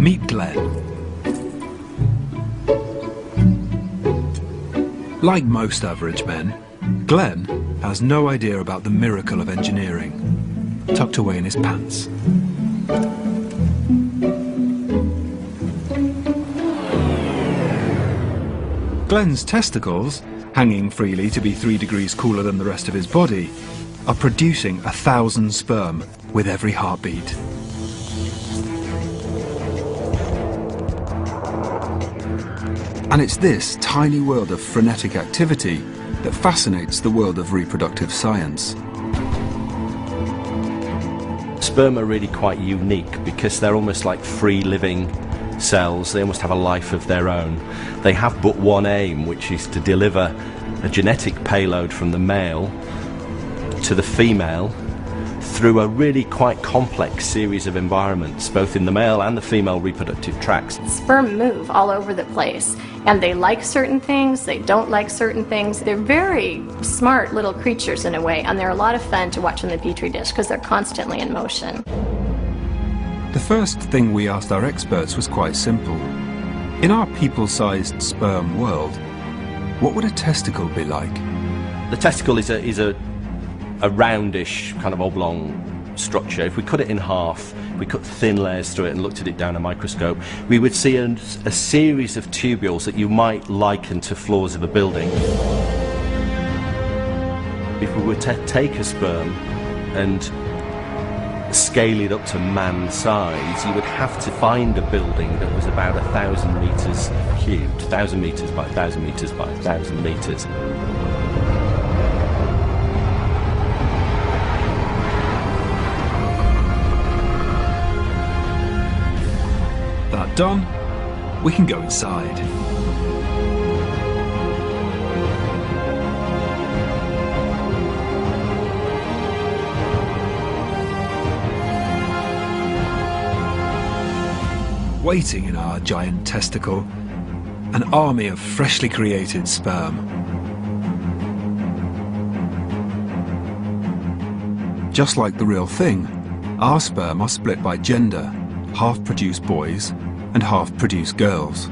Meet Glenn. Like most average men, Glenn has no idea about the miracle of engineering, tucked away in his pants. Glenn's testicles, hanging freely to be 3 degrees cooler than the rest of his body, are producing 1,000 sperm with every heartbeat. And it's this tiny world of frenetic activity that fascinates the world of reproductive science. Sperm are really quite unique because they're almost like free-living cells. They almost have a life of their own. They have but one aim, which is to deliver a genetic payload from the male to the female through a really quite complex series of environments, both in the male and the female reproductive tracts. Sperm move all over the place, and they like certain things, they don't like certain things. They're very smart little creatures in a way, and they're a lot of fun to watch in the petri dish because they're constantly in motion. The first thing we asked our experts was quite simple. In our people-sized sperm world, what would a testicle be like? The testicle is a roundish, kind of oblong structure. If we cut it in half, we cut thin layers through it and looked at it down a microscope, we would see a series of tubules that you might liken to floors of a building. If we were to take a sperm and scale it up to man size, you would have to find a building that was about 1,000 metres cubed, 1,000 metres by 1,000 metres by 1,000 metres. That done, we can go inside. Waiting in our giant testicle, an army of freshly created sperm. Just like the real thing, our sperm are split by gender, half produce boys and half produce girls.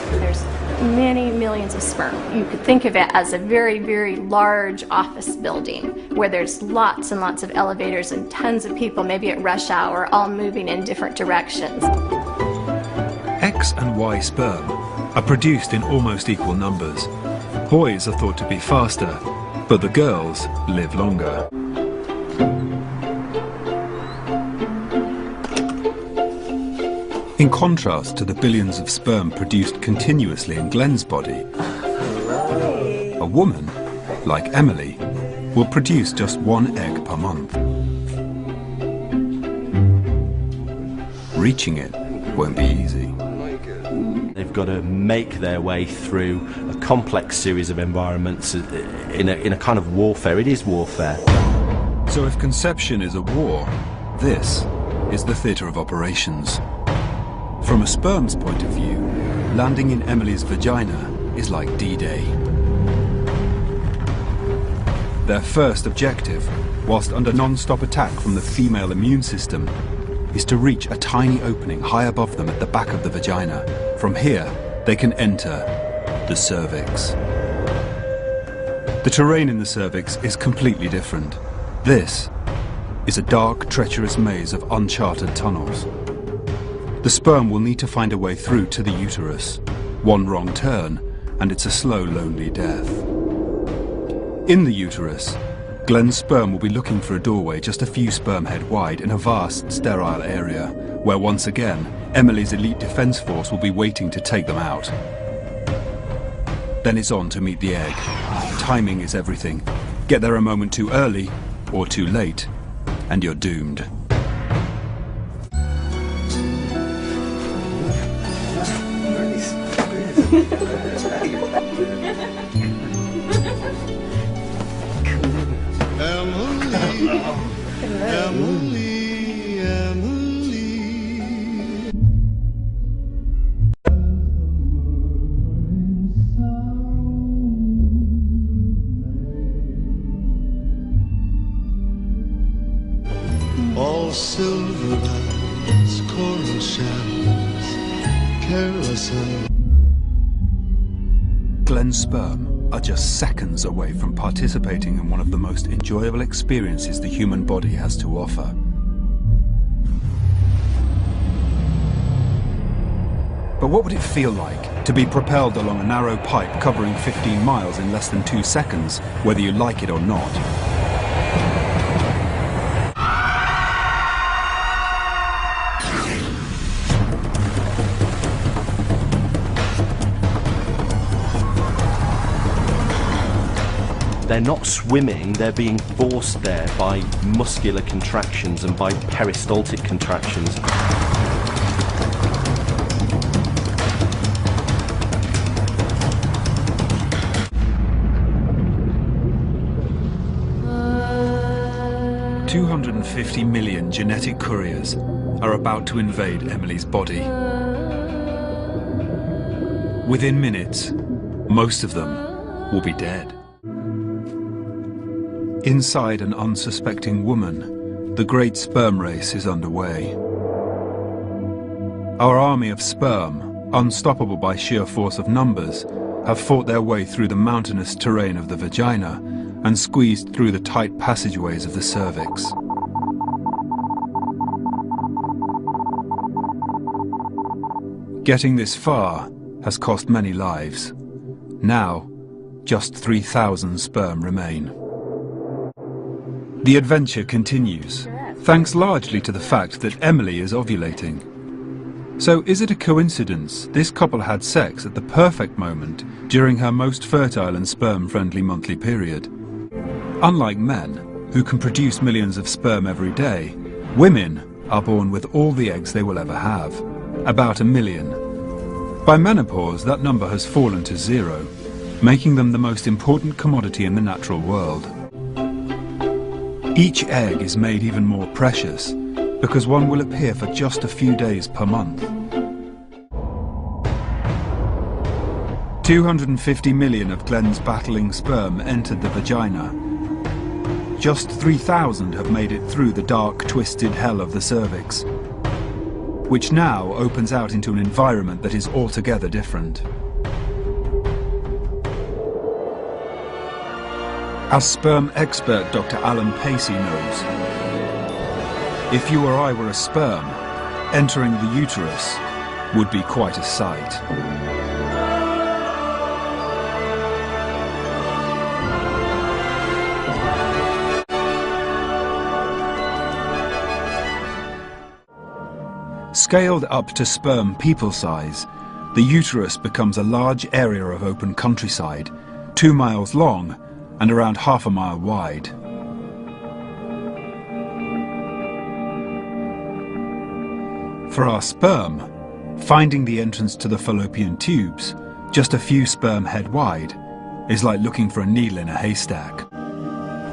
There's many millions of sperm. You could think of it as a very, very large office building where there's lots and lots of elevators and tons of people, maybe at rush hour, all moving in different directions. X and Y sperm are produced in almost equal numbers. Boys are thought to be faster, but the girls live longer. In contrast to the billions of sperm produced continuously in Glenn's body, a woman, like Emily, will produce just 1 egg per month. Reaching it won't be easy. They've got to make their way through a complex series of environments in a kind of warfare. It is warfare. So if conception is a war, this is the theatre of operations. From a sperm's point of view, landing in Emily's vagina is like D-Day. Their first objective, whilst under non-stop attack from the female immune system, is to reach a tiny opening high above them at the back of the vagina. From here, they can enter the cervix. The terrain in the cervix is completely different. This is a dark, treacherous maze of uncharted tunnels. The sperm will need to find a way through to the uterus. One wrong turn, and it's a slow, lonely death. In the uterus, Glenn's sperm will be looking for a doorway just a few sperm head wide in a vast, sterile area, where once again, Emily's elite defense force will be waiting to take them out. Then it's on to meet the egg. Timing is everything. Get there a moment too early, or too late, and you're doomed. listen. Glenn's sperm are just seconds away from participating in one of the most enjoyable experiences the human body has to offer. But what would it feel like to be propelled along a narrow pipe covering 15 miles in less than 2 seconds, whether you like it or not? They're not swimming, they're being forced there by muscular contractions and by peristaltic contractions. "250 million genetic couriers are about to invade Emily's body. Within minutes, most of them will be dead." Inside an unsuspecting woman, the great sperm race is underway. Our army of sperm, unstoppable by sheer force of numbers, have fought their way through the mountainous terrain of the vagina and squeezed through the tight passageways of the cervix. Getting this far has cost many lives. Now, just 3,000 sperm remain. The adventure continues, thanks largely to the fact that Emily is ovulating. So is it a coincidence this couple had sex at the perfect moment during her most fertile and sperm-friendly monthly period? Unlike men, who can produce millions of sperm every day, women are born with all the eggs they will ever have, about 1 million. By menopause, that number has fallen to 0, making them the most important commodity in the natural world. Each egg is made even more precious because one will appear for just a few days per month. 250 million of Glenn's battling sperm entered the vagina. Just 3,000 have made it through the dark, twisted hell of the cervix, which now opens out into an environment that is altogether different. As sperm expert Dr. Alan Pacey knows, if you or I were a sperm, entering the uterus would be quite a sight. Scaled up to sperm people size, the uterus becomes a large area of open countryside, 2 miles long and around half a mile wide. For our sperm, finding the entrance to the fallopian tubes, just a few sperm head wide, is like looking for a needle in a haystack.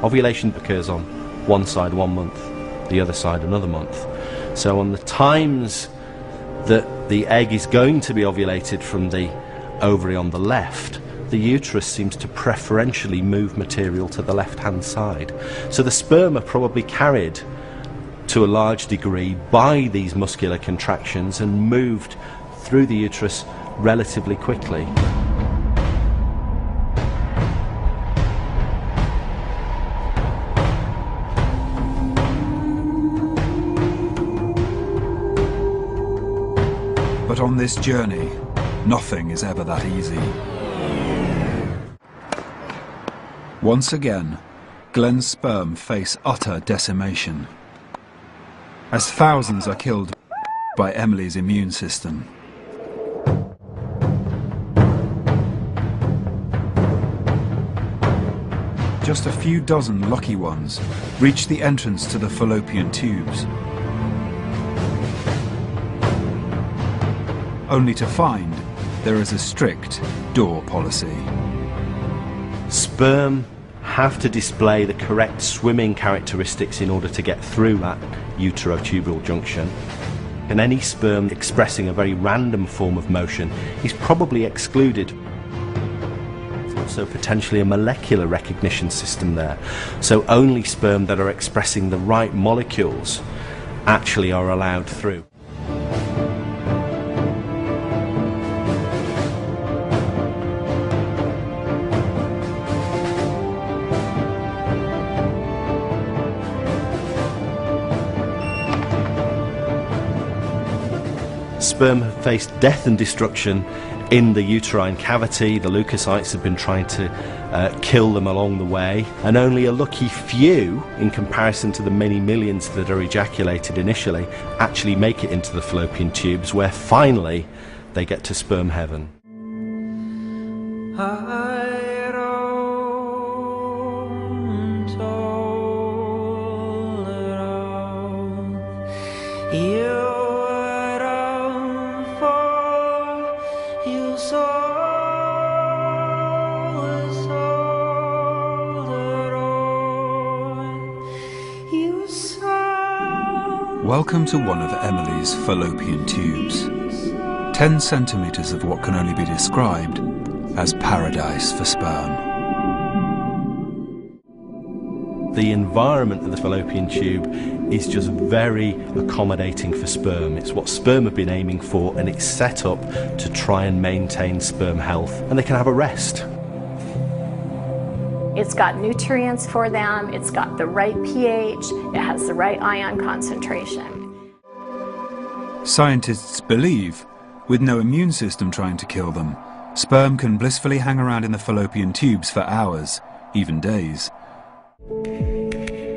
Ovulation occurs on one side 1 month, the other side another month. So on the times that the egg is going to be ovulated from the ovary on the left, the uterus seems to preferentially move material to the left-hand side. So the sperm are probably carried to a large degree by these muscular contractions and moved through the uterus relatively quickly. But on this journey, nothing is ever that easy. Once again, Glenn's sperm face utter decimation, as thousands are killed by Emily's immune system. Just a few dozen lucky ones reach the entrance to the fallopian tubes, only to find there is a strict door policy. Sperm have to display the correct swimming characteristics in order to get through that uterotubral junction. And any sperm expressing a very random form of motion is probably excluded. There's also potentially a molecular recognition system there. So only sperm that are expressing the right molecules actually are allowed through. sperm have faced death and destruction in the uterine cavity. The leukocytes have been trying to kill them along the way, and only a lucky few, in comparison to the many millions that are ejaculated initially, actually make it into the fallopian tubes, where finally they get to sperm heaven. Welcome to one of Emily's fallopian tubes. 10 centimetres of what can only be described as paradise for sperm. The environment of the fallopian tube is just very accommodating for sperm. It's what sperm have been aiming for, and it's set up to try and maintain sperm health, and they can have a rest. It's got nutrients for them, it's got the right pH, it has the right ion concentration. Scientists believe, with no immune system trying to kill them, sperm can blissfully hang around in the fallopian tubes for hours, even days.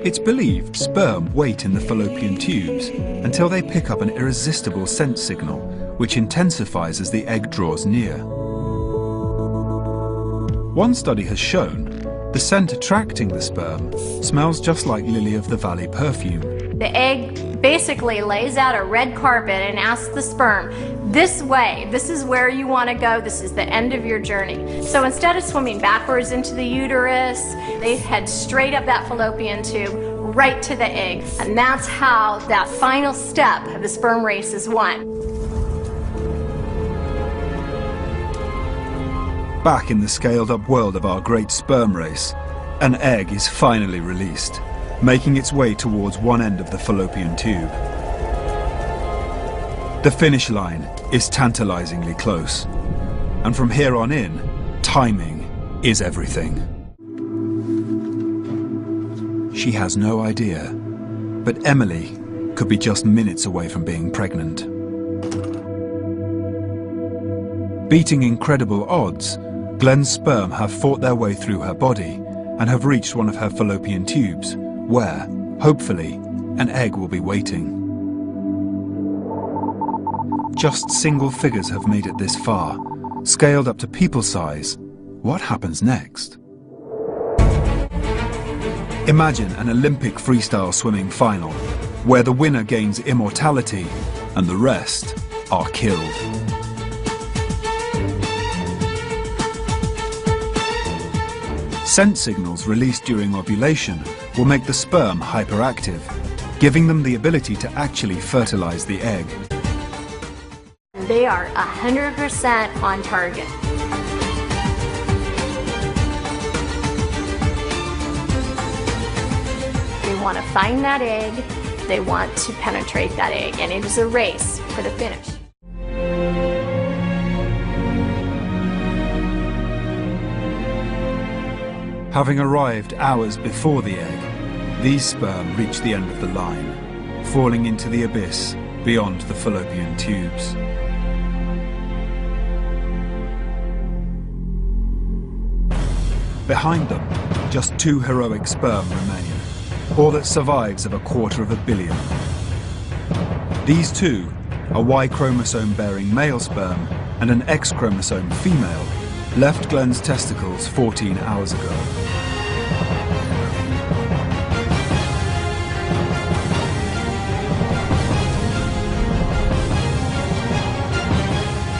It's believed sperm wait in the fallopian tubes until they pick up an irresistible scent signal, which intensifies as the egg draws near. One study has shown the scent attracting the sperm smells just like lily-of-the-valley perfume. The egg basically lays out a red carpet and asks the sperm, this way, this is where you want to go, this is the end of your journey. So instead of swimming backwards into the uterus, they head straight up that fallopian tube, right to the egg. And that's how that final step of the sperm race is won. Back in the scaled-up world of our great sperm race, an egg is finally released, making its way towards one end of the fallopian tube. The finish line is tantalizingly close, and from here on in, timing is everything. She has no idea, but Emily could be just minutes away from being pregnant. Beating incredible odds, Glenn's sperm have fought their way through her body and have reached one of her fallopian tubes, where, hopefully, an egg will be waiting. Just single figures have made it this far. Scaled up to people size, what happens next? Imagine an Olympic freestyle swimming final, where the winner gains immortality and the rest are killed. Scent signals released during ovulation will make the sperm hyperactive, giving them the ability to actually fertilize the egg. They are 100% on target. They want to find that egg, they want to penetrate that egg, and it is a race for the finish. Having arrived hours before the egg, these sperm reach the end of the line, falling into the abyss beyond the fallopian tubes. Behind them, just 2 heroic sperm remain, all that survives of 250 million. These 2, a Y chromosome bearing male sperm and an X chromosome female, left Glenn's testicles 14 hours ago.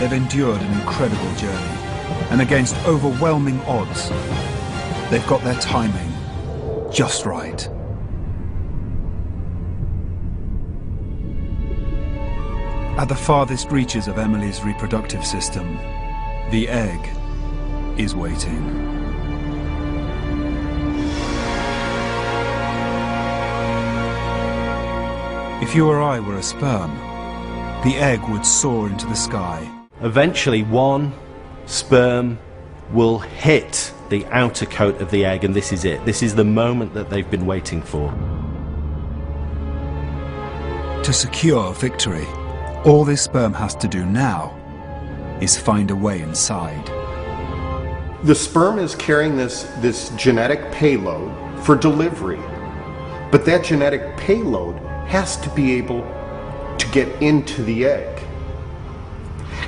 They've endured an incredible journey, and against overwhelming odds, they've got their timing just right. At the farthest reaches of Emily's reproductive system, the egg is waiting. If you or I were a sperm, the egg would soar into the sky. Eventually, one sperm will hit the outer coat of the egg, and this is it. This is the moment that they've been waiting for. To secure victory, All this sperm has to do now is find a way inside. The sperm is carrying this genetic payload for delivery, but that genetic payload has to be able to get into the egg.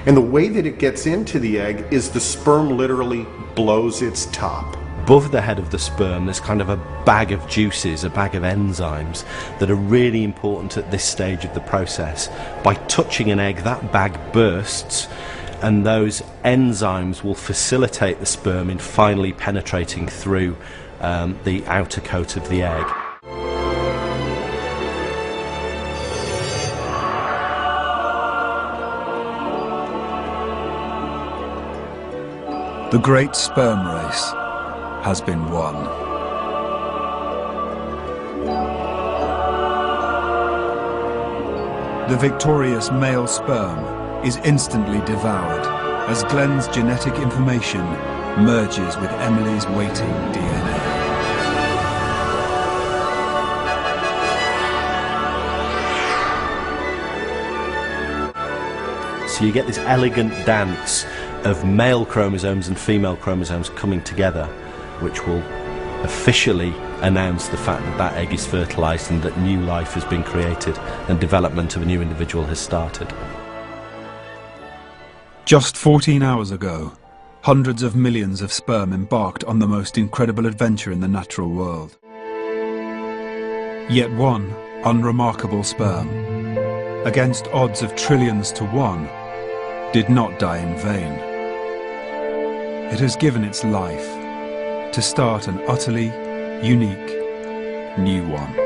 And the way that it gets into the egg is the sperm literally blows its top. Above the head of the sperm, there's kind of a bag of juices, a bag of enzymes that are really important at this stage of the process. By touching an egg, that bag bursts, and those enzymes will facilitate the sperm in finally penetrating through the outer coat of the egg. The great sperm race has been won. The victorious male sperm is instantly devoured as Glenn's genetic information merges with Emily's waiting DNA. So you get this elegant dance of male chromosomes and female chromosomes coming together, which will officially announce the fact that that egg is fertilized and that new life has been created and development of a new individual has started. Just 14 hours ago, hundreds of millions of sperm embarked on the most incredible adventure in the natural world. Yet one unremarkable sperm, against odds of trillions to 1, did not die in vain. It has given its life to start an utterly unique new one.